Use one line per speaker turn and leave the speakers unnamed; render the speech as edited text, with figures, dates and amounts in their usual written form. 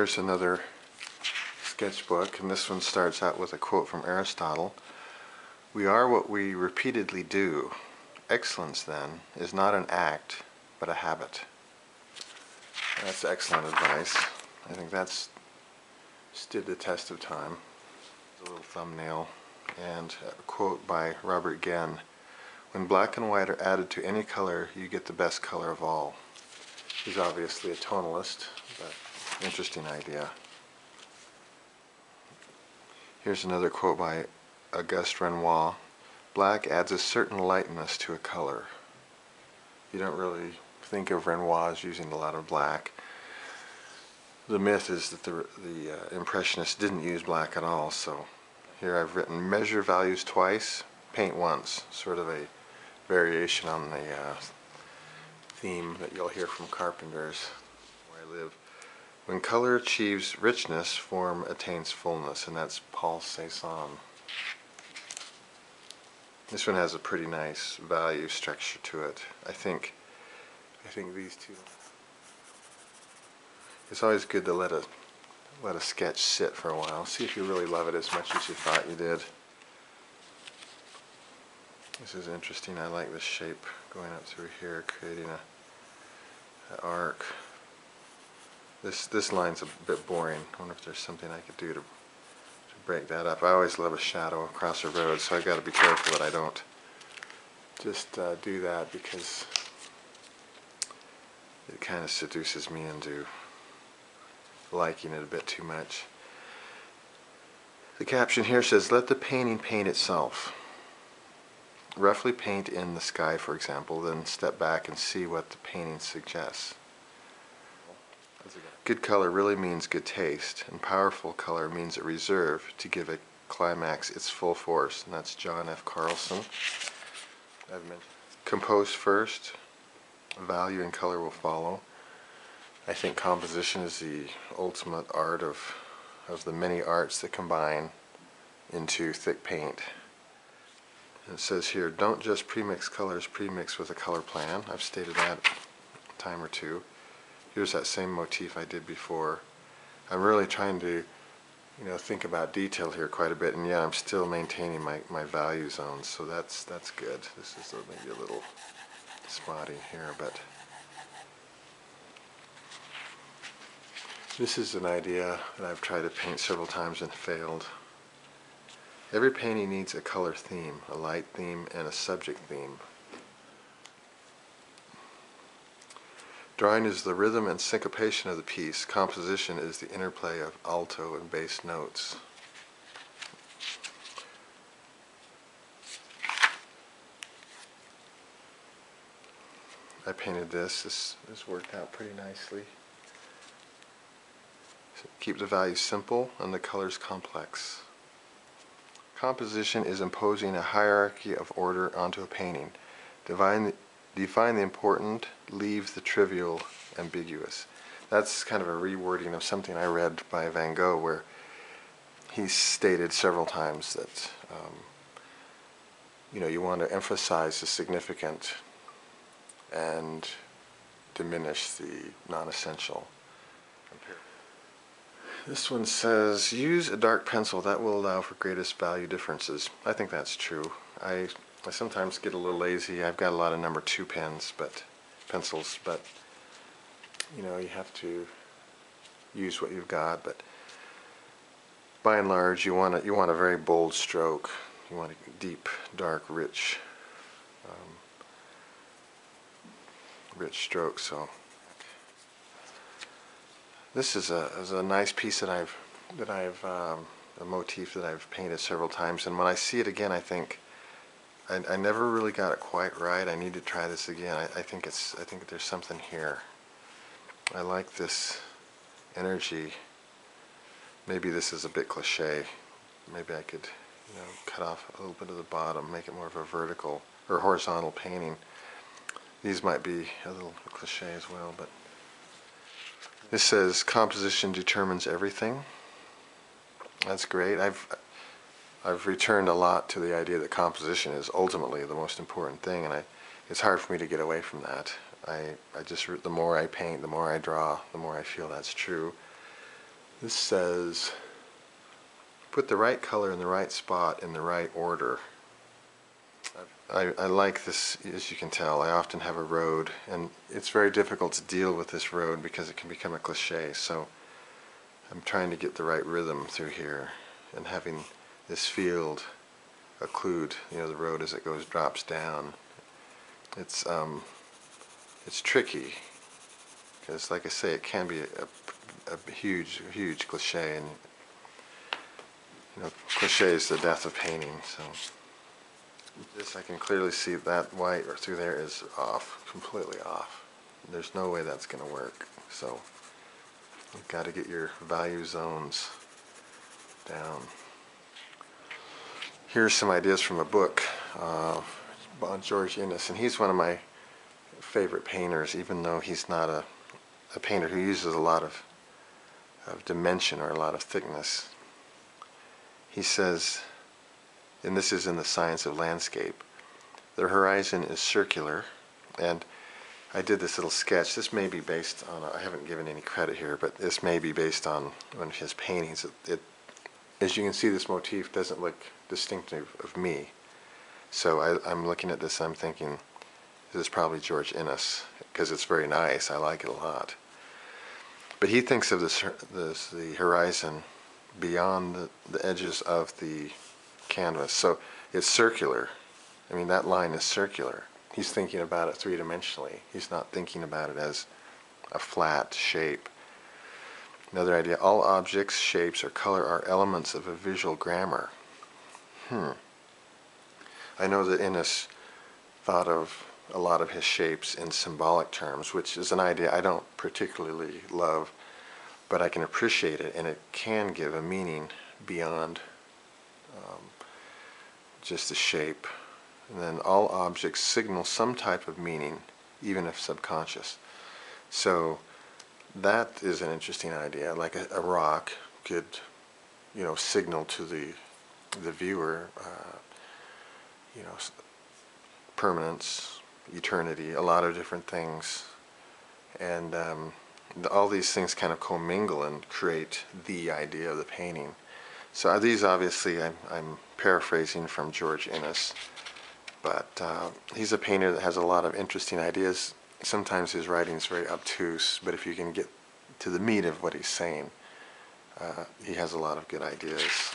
Here's another sketchbook, and this one starts out with a quote from Aristotle. "We are what we repeatedly do. Excellence, then, is not an act, but a habit." That's excellent advice. I think that's stood the test of time. A little thumbnail and a quote by Robert Genn. "When black and white are added to any color, you get the best color of all." He's obviously a tonalist, but interesting idea. Here's another quote by Auguste Renoir. "Black adds a certain lightness to a color." You don't really think of Renoir as using a lot of black. The myth is that the Impressionists didn't use black at all, so here I've written measure values twice, paint once, sort of a variation on the theme that you'll hear from carpenters where I live. "When color achieves richness, form attains fullness," and that's Paul Cézanne. This one has a pretty nice value structure to it. I think these two. It's always good to let a sketch sit for a while. See if you really love it as much as you thought you did. This is interesting. I like this shape going up through here, creating an arc. This line's a bit boring. I wonder if there's something I could do to break that up. I always love a shadow across a road, so I've got to be careful that I don't just do that, because it kind of seduces me into liking it a bit too much. The caption here says, "Let the painting paint itself. Roughly paint in the sky, for example, then step back and see what the painting suggests." Good color really means good taste, and powerful color means a reserve to give a climax its full force, and that's John F. Carlson. I've mentioned. Compose first, value and color will follow. I think composition is the ultimate art of the many arts that combine into thick paint. And it says here, don't just premix colors, premix with a color plan. I've stated that a time or two. Here's that same motif I did before. I'm really trying to, think about detail here quite a bit, and yeah, I'm still maintaining my value zones, so that's good. This is maybe a little spotty here, but this is an idea that I've tried to paint several times and failed. Every painting needs a color theme, a light theme, and a subject theme. Drawing is the rhythm and syncopation of the piece. Composition is the interplay of alto and bass notes. I painted this. This worked out pretty nicely. So keep the values simple and the colors complex. Composition is imposing a hierarchy of order onto a painting. Define the important, leave the trivial ambiguous. That's kind of a rewording of something I read by Van Gogh, where he stated several times that you want to emphasize the significant and diminish the non-essential. This one says, use a dark pencil that will allow for greatest value differences. I think that's true. I sometimes get a little lazy. I've got a lot of number 2 pencils, but you have to use what you've got. But by and large, you want a very bold stroke. You want a deep, dark, rich stroke. So this is a nice piece that I've a motif that I've painted several times, and when I see it again, I think I never really got it quite right. I need to try this again. I think there's something here. I like this energy. Maybe this is a bit cliche. Maybe I could, cut off a little bit of the bottom, make it more of a vertical or horizontal painting. These might be a little cliche as well, but this says composition determines everything. That's great. I've returned a lot to the idea that composition is ultimately the most important thing, and it's hard for me to get away from that. The more I paint, the more I draw, the more I feel that's true. This says, put the right color in the right spot in the right order. I like this, as you can tell. I often have a road, and it's very difficult to deal with this road because it can become a cliche. So I'm trying to get the right rhythm through here, and having this field occlude, the road as it drops down. It's tricky because, like I say, it can be a huge cliche, and cliche is the death of painting. So this, I can clearly see that white or through there is off, completely off. There's no way that's going to work. So you've got to get your value zones down. Here's some ideas from a book by George Inness, and he's one of my favorite painters, even though he's not a painter who uses a lot of dimension or a lot of thickness. He says, and this is in The Science of Landscape, the horizon is circular. And I did this little sketch. This may be based on, I haven't given any credit here, but this may be based on one of his paintings. As you can see, this motif doesn't look distinctive of me. So I'm looking at this, I'm thinking, this is probably George Inness, because it's very nice. I like it a lot. But he thinks of the horizon beyond the edges of the canvas. So it's circular. I mean, that line is circular. He's thinking about it three-dimensionally. He's not thinking about it as a flat shape. Another idea, all objects, shapes, or color are elements of a visual grammar. I know that Inness thought of a lot of his shapes in symbolic terms, which is an idea I don't particularly love, but I can appreciate it, and it can give a meaning beyond just the shape. And then all objects signal some type of meaning, even if subconscious. So that is an interesting idea. Like a rock could, signal to the viewer, permanence, eternity, a lot of different things. And all these things kind of commingle and create the idea of the painting. So these, obviously, I'm paraphrasing from George Inness, but he's a painter that has a lot of interesting ideas. Sometimes his writing is very obtuse, but if you can get to the meat of what he's saying, he has a lot of good ideas.